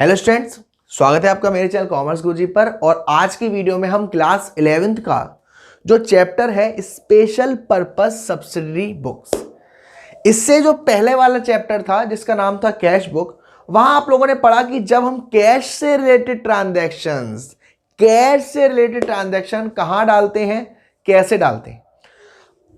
Hello students, स्वागत है आपका मेरे चैनल कॉमर्स गुरुजी पर। और आज की वीडियो में हम क्लास 11th का जो चैप्टर है स्पेशल पर्पस सब्सिडरी बुक्स, इससे जो पहले वाला चैप्टर था जिसका नाम था कैश बुक, वहां आप लोगों ने पढ़ा कि जब हम कैश से रिलेटेड ट्रांजैक्शन कहां डालते हैं, कैसे डालते हैं।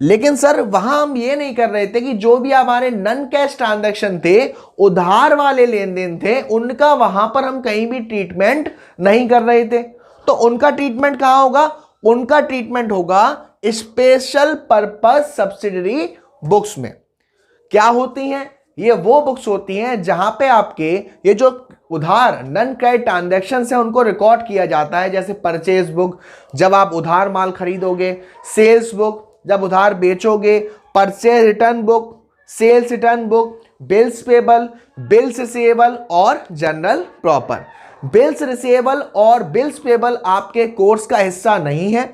लेकिन सर वहां हम ये नहीं कर रहे थे कि जो भी हमारे नन कैश ट्रांजैक्शन थे, उधार वाले लेन देन थे, उनका वहां पर हम कहीं भी ट्रीटमेंट नहीं कर रहे थे। तो उनका ट्रीटमेंट कहां होगा? उनका ट्रीटमेंट होगा स्पेशल पर्पस सब्सिडरी बुक्स में। क्या होती हैं ये? वो बुक्स होती हैं जहां पे आपके ये जो उधार नन कैश ट्रांजैक्शन है उनको रिकॉर्ड किया जाता है। जैसे परचेज बुक जब आप उधार माल खरीदोगे, सेल्स बुक जब उधार बेचोगे, purchase return book, sales return book, bills payable, bills receivable और जनरल प्रॉपर। बिल्स रिसीवेबल और बिल्स पेबल आपके कोर्स का हिस्सा नहीं है।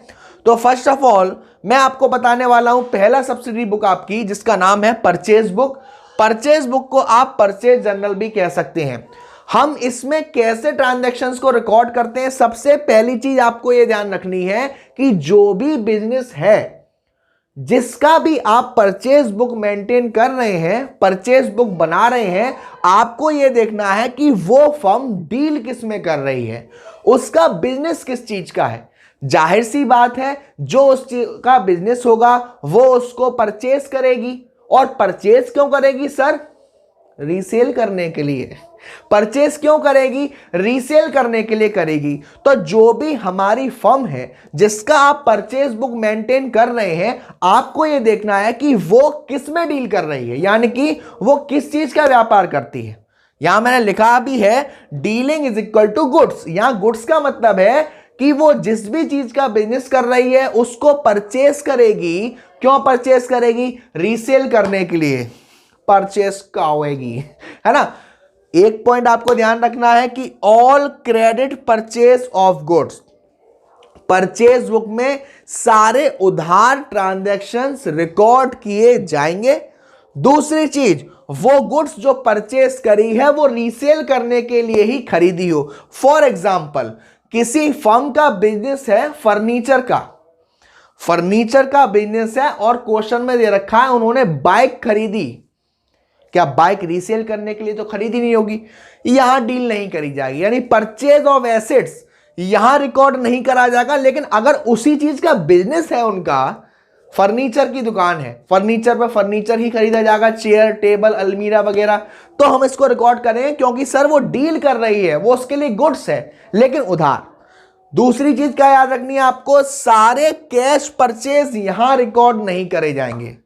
तो फर्स्ट ऑफ ऑल मैं आपको बताने वाला हूं पहला सब्सिडरी बुक आपकी, जिसका नाम है परचेज बुक। परचेज बुक को आप परचेज जर्नल भी कह सकते हैं। हम इसमें कैसे ट्रांजैक्शंस को रिकॉर्ड करते हैं? सबसे पहली चीज आपको यह ध्यान रखनी है कि जो भी बिजनेस है, जिसका भी आप परचेज बुक मेंटेन कर रहे हैं, परचेज बुक बना रहे हैं, आपको यह देखना है कि वो फर्म डील किस में कर रही है, उसका बिजनेस किस चीज का है। जाहिर सी बात है, जो उस चीज का बिजनेस होगा वो उसको परचेज करेगी। और परचेज क्यों करेगी सर? रीसेल करने के लिए। परचेज क्यों करेगी? रीसेल करने के लिए करेगी। तो जो भी हमारी फर्म है जिसका आप परचेज बुक मेंटेन कर रहे हैं, आपको यह देखना है कि वो किस में डील कर रही है, यानी कि वो किस चीज का व्यापार करती है। यहां मैंने लिखा भी है dealing is equal to goods. यहां गुड्स का मतलब है कि वो जिस भी चीज का बिजनेस कर रही है उसको परचेज करेगी। क्यों परचेज करेगी? रीसेल करने के लिए परचेज कराएगी, है ना। एक पॉइंट आपको ध्यान रखना है कि all credit purchase of goods, purchase book में सारे उधार ट्रांजैक्शंस रिकॉर्ड किए जाएंगे। दूसरी चीज, वो गुड्स जो परचेज करी है वो रीसेल करने के लिए ही खरीदी हो। फॉर एग्जांपल, किसी फर्म का बिजनेस है फर्नीचर का बिजनेस है और क्वेश्चन में दे रखा है उन्होंने बाइक खरीदी। क्या बाइक रीसेल करने के लिए तो खरीदी नहीं होगी, यहां डील नहीं करी जाएगी, यानी परचेज ऑफ एसेट्स यहां रिकॉर्ड नहीं करा जाएगा। लेकिन अगर उसी चीज का बिजनेस है, उनका फर्नीचर की दुकान है, फर्नीचर पर फर्नीचर ही खरीदा जाएगा, चेयर, टेबल, अलमीरा वगैरह, तो हम इसको रिकॉर्ड करें क्योंकि सर वो डील कर रही है, वो उसके लिए गुड्स है लेकिन उधार। दूसरी चीज क्या याद रखनी है आपको? सारे कैश परचेज यहां रिकॉर्ड नहीं करे जाएंगे।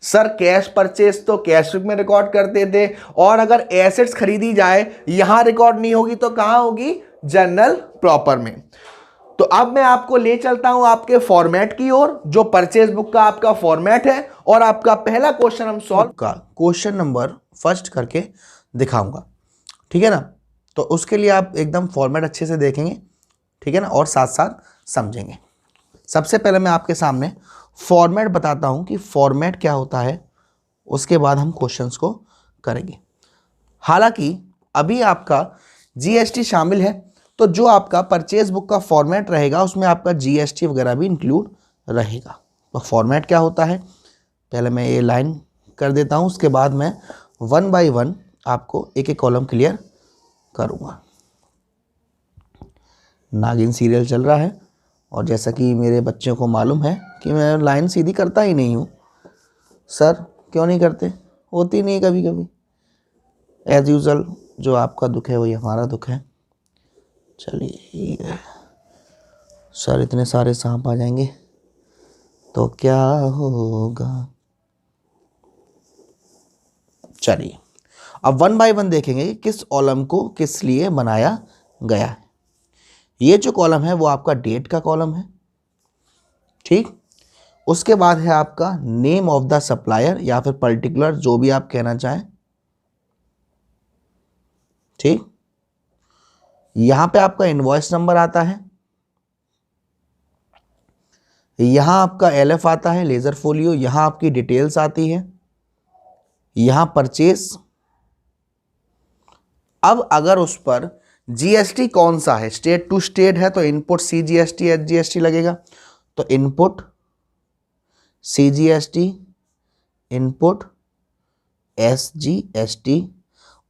सर कैश परचेज तो कैश बुक में रिकॉर्ड करते थे, और अगर एसेट्स खरीदी जाए यहां रिकॉर्ड नहीं होगी तो कहां होगी? जनरल प्रॉपर में। तो अब मैं आपको ले चलता हूं आपके फॉर्मेट की ओर, जो परचेज बुक का आपका फॉर्मेट है, और आपका पहला क्वेश्चन हम सॉल्व का क्वेश्चन नंबर फर्स्ट करके दिखाऊंगा, ठीक है ना। तो उसके लिए आप एकदम फॉर्मेट अच्छे से देखेंगे, ठीक है ना, और साथ साथ समझेंगे। सबसे पहले मैं आपके सामने फॉर्मेट बताता हूं कि फॉर्मेट क्या होता है, उसके बाद हम क्वेश्चंस को करेंगे। हालांकि अभी आपका जीएसटी शामिल है, तो जो आपका परचेज बुक का फॉर्मेट रहेगा उसमें आपका जीएसटी वगैरह भी इंक्लूड रहेगा। तो फॉर्मेट क्या होता है, पहले मैं ये लाइन कर देता हूं, उसके बाद मैं 1 बाय 1 आपको एक एक कॉलम क्लियर करूँगा। नागिन सीरियल चल रहा है, और जैसा कि मेरे बच्चों को मालूम है कि मैं लाइन सीधी करता ही नहीं हूँ। सर क्यों नहीं करते? होती नहीं कभी कभी। एज यूजुअल जो आपका दुख है वही हमारा दुख है। चलिए सर, इतने सारे सांप आ जाएंगे तो क्या होगा। चलिए अब 1 बाय 1 देखेंगे कि किस कॉलम को किस लिए बनाया गया है। ये जो कॉलम है वो आपका डेट का कॉलम है, ठीक। उसके बाद है आपका नेम ऑफ द सप्लायर या फिर पर्टिकुलर, जो भी आप कहना चाहें, ठीक। यहां पे आपका इनवॉइस नंबर आता है, यहां आपका एलएफ आता है, लेजर फोलियो, यहां आपकी डिटेल्स आती है, यहां परचेज। अब अगर उस पर जीएसटी कौन सा है, स्टेट टू स्टेट है तो इनपुट सीजीएसटी एचजीएसटी लगेगा, तो इनपुट सीजीएसटी, इनपुट एसजीएसटी,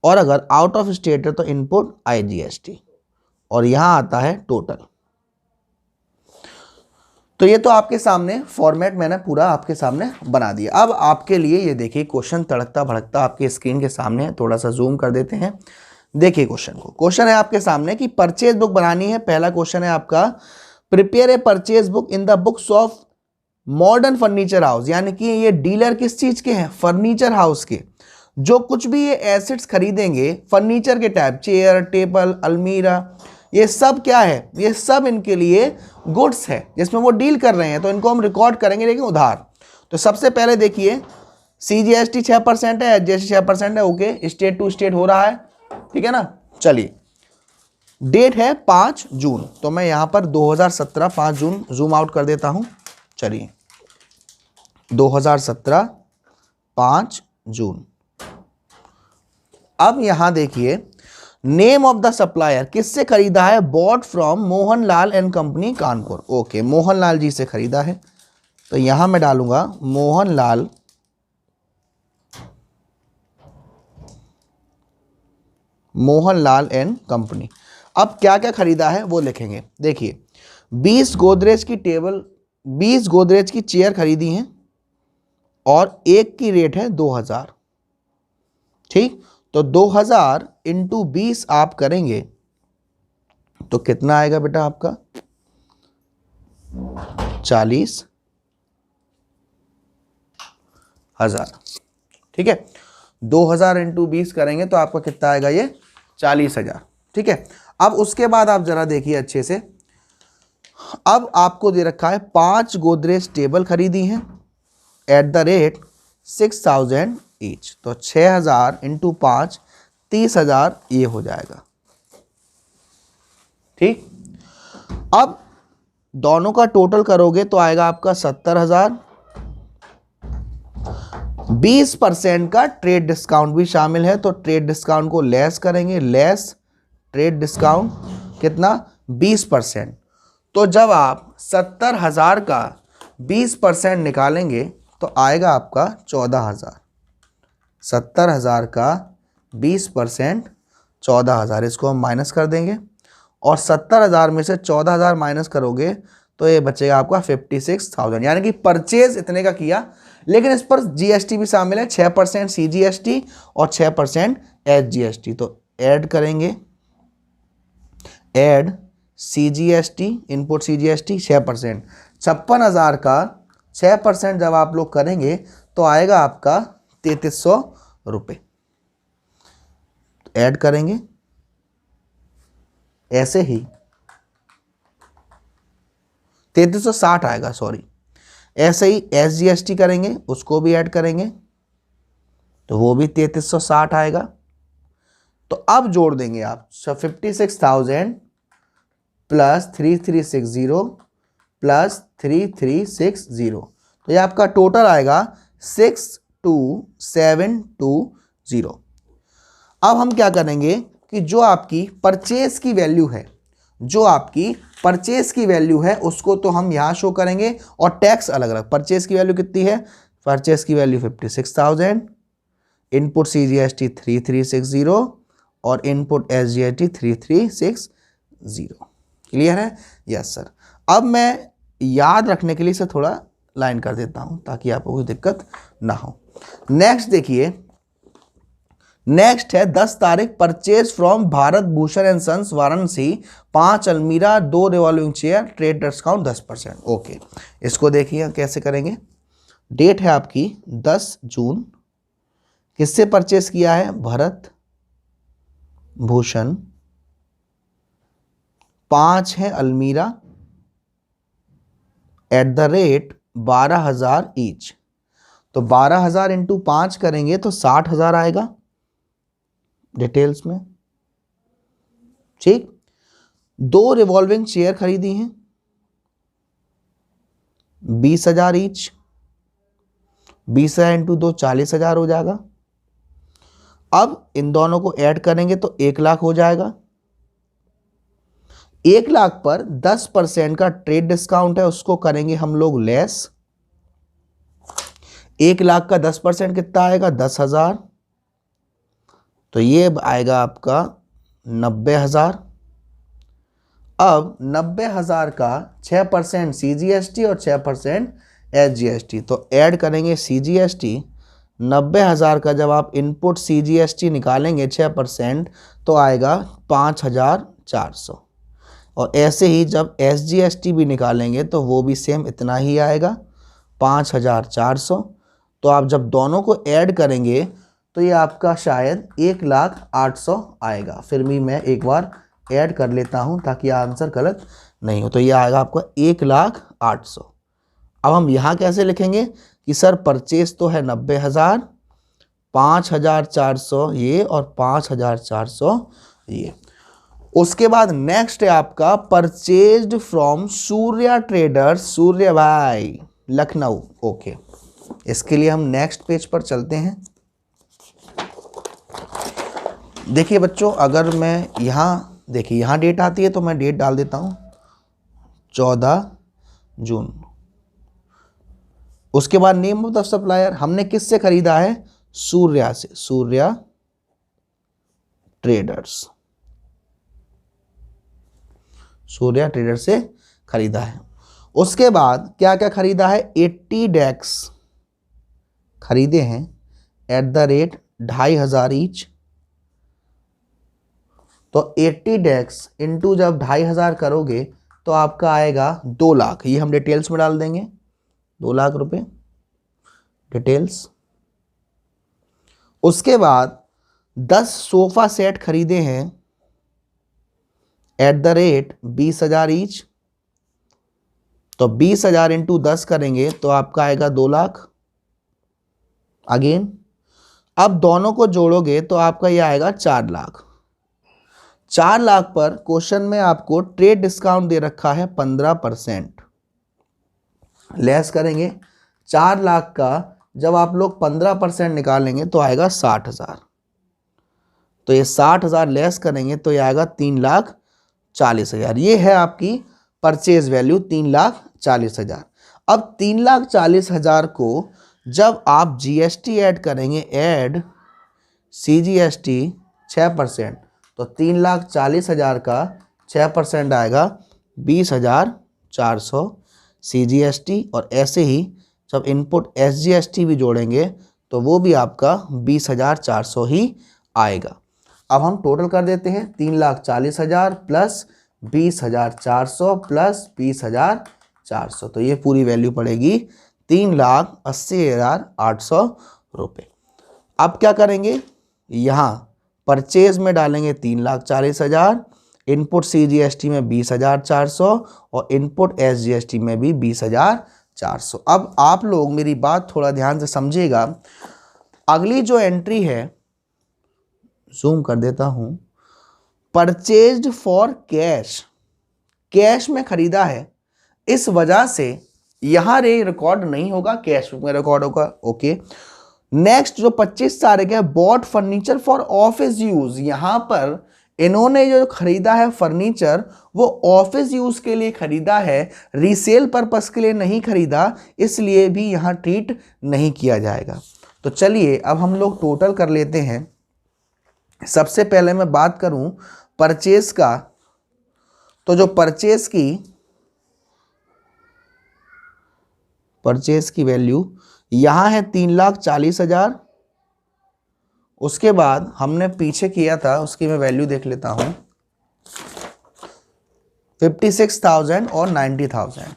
और अगर आउट ऑफ स्टेट है तो इनपुट आईजीएसटी, और यहां आता है टोटल। तो ये तो आपके सामने फॉर्मेट मैंने पूरा आपके सामने बना दिया। अब आपके लिए ये देखिए क्वेश्चन तड़कता भड़कता आपके स्क्रीन के सामने है, थोड़ा सा जूम कर देते हैं। देखिए क्वेश्चन को, क्वेश्चन है आपके सामने कि परचेज बुक बनानी है। पहला क्वेश्चन है आपका, prepare a purchase book in the books of modern furniture house, यानी कि ये डीलर किस चीज के हैं, फर्नीचर हाउस के। जो कुछ भी ये एसेट्स खरीदेंगे फर्नीचर के टाइप, चेयर, टेबल, अलमीरा, ये सब क्या है, ये सब इनके लिए गुड्स है जिसमें वो डील कर रहे हैं, तो इनको हम रिकॉर्ड करेंगे लेकिन उधार। तो सबसे पहले देखिए सीजीएसटी 6% है, एचजीएसटी 6% है, ओके, स्टेट टू स्टेट हो रहा है, ठीक है ना। चलिए डेट है 5 जून, तो मैं यहां पर 2017 5 जून जूम आउट कर देता हूं। चलिए 2017 5 जून। अब यहां देखिए नेम ऑफ द सप्लायर, किससे खरीदा है, bought from Mohanlal and company Kanpur, okay, Mohanlal ji से खरीदा है, तो यहां मैं डालूंगा मोहनलाल एंड कंपनी। अब क्या क्या खरीदा है वो लिखेंगे। देखिए 20 गोदरेज की टेबल, 20 गोदरेज की चेयर खरीदी हैं और एक की रेट है 2000, ठीक। तो 2000 इंटू 20 आप करेंगे तो कितना आएगा बेटा आपका, 40,000, ठीक है। 2000 इंटू 20 करेंगे तो आपका कितना आएगा, ये 40,000, ठीक है। अब उसके बाद आप जरा देखिए अच्छे से, अब आपको दे रखा है 5 गोदरेज टेबल खरीदी हैं एट द रेट 6,000 ईच, तो 6,000 इंटू 5 30,000 ये हो जाएगा, ठीक। अब दोनों का टोटल करोगे तो आएगा आपका 70,000। 20% का ट्रेड डिस्काउंट भी शामिल है, तो ट्रेड डिस्काउंट को लेस करेंगे, लेस ट्रेड डिस्काउंट कितना, 20%। तो जब आप 70,000 का 20% निकालेंगे तो आएगा आपका 14,000। 70,000 का 20% 14,000, इसको हम माइनस कर देंगे, और 70,000 में से 14,000 माइनस करोगे तो ये बचेगा आपका 56,000, यानी कि परचेज इतने का किया, लेकिन इस पर जीएसटी भी शामिल है, 6% सीजीएसटी और 6% एचजीएसटी। तो ऐड करेंगे, ऐड सीजीएसटी, इनपुट सीजीएसटी 6%, 56,000 का 6% जब आप लोग करेंगे तो आएगा आपका 3,300 रुपये। ऐड करेंगे ऐसे ही 3,360 आएगा, सॉरी, ऐसे ही एसजीएसटी करेंगे, उसको भी ऐड करेंगे तो वो भी 3,360 आएगा। तो अब जोड़ देंगे आप 56,000 प्लस 3,360 प्लस 3,360, तो ये आपका टोटल आएगा 6,2,720। अब हम क्या करेंगे कि जो आपकी परचेस की वैल्यू है, जो आपकी परचेस की वैल्यू है उसको तो हम यहाँ शो करेंगे, और टैक्स अलग अलग। परचेस की वैल्यू कितनी है, परचेस की वैल्यू 56,000, इनपुट सीजीएसटी 3,360 और इनपुट एसजीएसटी 3,360। क्लियर है, यस सर। अब मैं याद रखने के लिए इसे थोड़ा लाइन कर देता हूँ ताकि आपको कोई दिक्कत ना हो। नेक्स्ट देखिए, नेक्स्ट है 10 तारीख, purchase from Bharat Bhushan and sons Varanasi 5 almirah 2 revolving chair, trade discount 10%, okay. इसको देखिए कैसे करेंगे। डेट है आपकी 10 जून, किससे परचेज किया है, भरत भूषण, 5 है अलमीरा एट द रेट 12,000 ईच, तो 12,000 इंटू 5 करेंगे तो 60,000 आएगा डिटेल्स में, ठीक। 2 रिवॉल्विंग चेयर खरीदी हैं 20,000 ईच, 20,000 इंटू 2 40,000 हो जाएगा। अब इन दोनों को ऐड करेंगे तो 1 लाख हो जाएगा, 1,00,000 पर 10% का ट्रेड डिस्काउंट है, उसको करेंगे हम लोग लेस। 1,00,000 का 10% कितना आएगा? 10,000। तो ये आएगा आपका 90,000। अब 90,000 का 6% CGST और 6% SGST, तो ऐड करेंगे CGST। 90,000 का जब आप इनपुट CGST निकालेंगे 6%, तो आएगा 5,400। और ऐसे ही जब SGST भी निकालेंगे तो वो भी सेम इतना ही आएगा, 5,400। तो आप जब दोनों को ऐड करेंगे तो ये आपका शायद 1,08,000 आएगा। फिर भी मैं एक बार ऐड कर लेता हूँ ताकि आंसर गलत नहीं हो। तो ये आएगा आपका 1,08,000। अब हम यहाँ कैसे लिखेंगे कि सर परचेज तो है 90,000, 5,400 ये और 5,400 ये। उसके बाद नेक्स्ट है आपका purchased from Surya traders, Surya भाई, लखनऊ। ओके, इसके लिए हम नेक्स्ट पेज पर चलते हैं। देखिए बच्चों, अगर मैं यहाँ, देखिए यहाँ डेट आती है तो मैं डेट डाल देता हूँ 14 जून। उसके बाद नेम ऑफ द सप्लायर, हमने किससे खरीदा है? सूर्या से, सूर्या ट्रेडर्स, सूर्या ट्रेडर से खरीदा है। उसके बाद क्या क्या खरीदा है? 80 डेक्स खरीदे हैं एट द रेट 2,500 ईच। तो 80 डेक्स इंटू जब 2,500 करोगे तो आपका आएगा 2 लाख। ये हम डिटेल्स में डाल देंगे, 2 लाख रुपए डिटेल्स। उसके बाद 10 सोफा सेट खरीदे हैं एट द रेट 20,000 ईच। तो 20,000 इंटू 10 करेंगे तो आपका आएगा 2 लाख अगेन। अब दोनों को जोड़ोगे तो आपका ये आएगा 4 लाख। 4 लाख पर क्वेश्चन में आपको ट्रेड डिस्काउंट दे रखा है 15%। लेस करेंगे 4 लाख का जब आप लोग 15% निकालेंगे तो आएगा 60,000। तो ये 60,000 लेस करेंगे तो ये आएगा 3,40,000। ये है आपकी परचेज वैल्यू 3,40,000। अब 3,40,000 को जब आप GST ऐड करेंगे, ऐड CGST 6%, तो 3,40,000 का 6% आएगा 20,400 CGST। और ऐसे ही जब इनपुट SGST भी जोड़ेंगे तो वो भी आपका 20,400 ही आएगा। अब हम टोटल कर देते हैं, 3,40,000 प्लस 20,400 प्लस 20,400, तो ये पूरी वैल्यू पड़ेगी 3,80,800 रुपये। अब क्या करेंगे, यहाँ परचेज में डालेंगे 3,40,000, इनपुट CGST में 20,400 और इनपुट SGST में भी 20,400। अब आप लोग मेरी बात थोड़ा ध्यान से समझिएगा। अगली जो एंट्री है, जूम कर देता हूं, परचेज्ड फॉर कैश, कैश में खरीदा है, इस वजह से यहां रिकॉर्ड नहीं होगा, कैश बुक में रिकॉर्ड होगा। ओके, नेक्स्ट जो 25 तारीख है, bought furniture for office use, यहां पर इन्होंने जो खरीदा है फर्नीचर वो ऑफिस यूज के लिए खरीदा है, रीसेल पर्पस के लिए नहीं खरीदा, इसलिए भी यहां ट्रीट नहीं किया जाएगा। तो चलिए अब हम लोग टोटल कर लेते हैं। सबसे पहले मैं बात करूं परचेज का, तो जो परचेज की वैल्यू यहां है 3,40,000। उसके बाद हमने पीछे किया था, उसकी मैं वैल्यू देख लेता हूं, 56,000 और 90,000।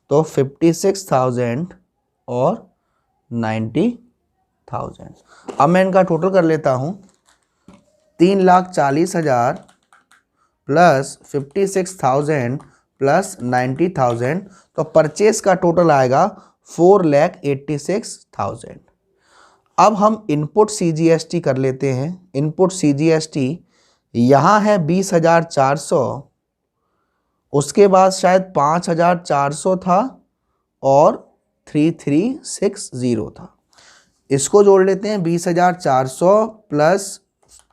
तो 56,000 और 90,000। अब मैं इनका टोटल कर लेता हूं, 3,40,000 प्लस 56,000 प्लस 90,000, तो परचेज का टोटल आएगा 4,86,000। अब हम इनपुट CGST कर लेते हैं। इनपुट CGST यहाँ है 20,400, उसके बाद शायद 5,400 था और 3,360 था। इसको जोड़ लेते हैं, 20,400 प्लस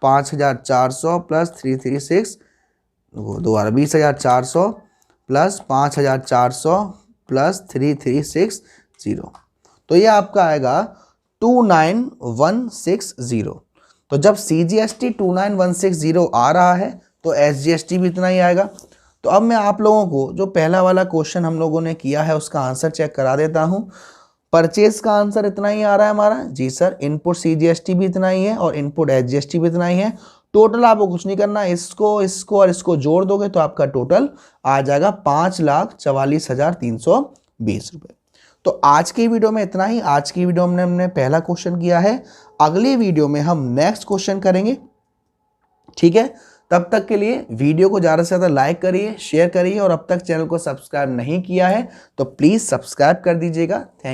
5,400 प्लस 3,360, वो दोबारा 20,400 प्लस 5,400 प्लस 3,360, तो ये आपका आएगा 29,160। तो जब CGST 29,160 आ रहा है तो SGST भी इतना ही आएगा। तो अब मैं आप लोगों को जो पहला वाला क्वेश्चन हम लोगों ने किया है उसका आंसर चेक करा देता हूं। परचेज का आंसर इतना ही आ रहा है हमारा, जी सर। इनपुट CGST भी इतना ही है और इनपुट SGST भी इतना ही है। टोटल आपको कुछ नहीं करना, इसको इसको और इसको जोड़ दोगे तो आपका टोटल आ जाएगा 5,44,320 रुपये। तो आज की वीडियो में इतना ही। आज की वीडियो में हमने पहला क्वेश्चन किया है, अगली वीडियो में हम नेक्स्ट क्वेश्चन करेंगे, ठीक है। तब तक के लिए वीडियो को ज़्यादा से ज़्यादा लाइक करिए, शेयर करिए और अब तक चैनल को सब्सक्राइब नहीं किया है तो प्लीज़ सब्सक्राइब कर दीजिएगा। थैंक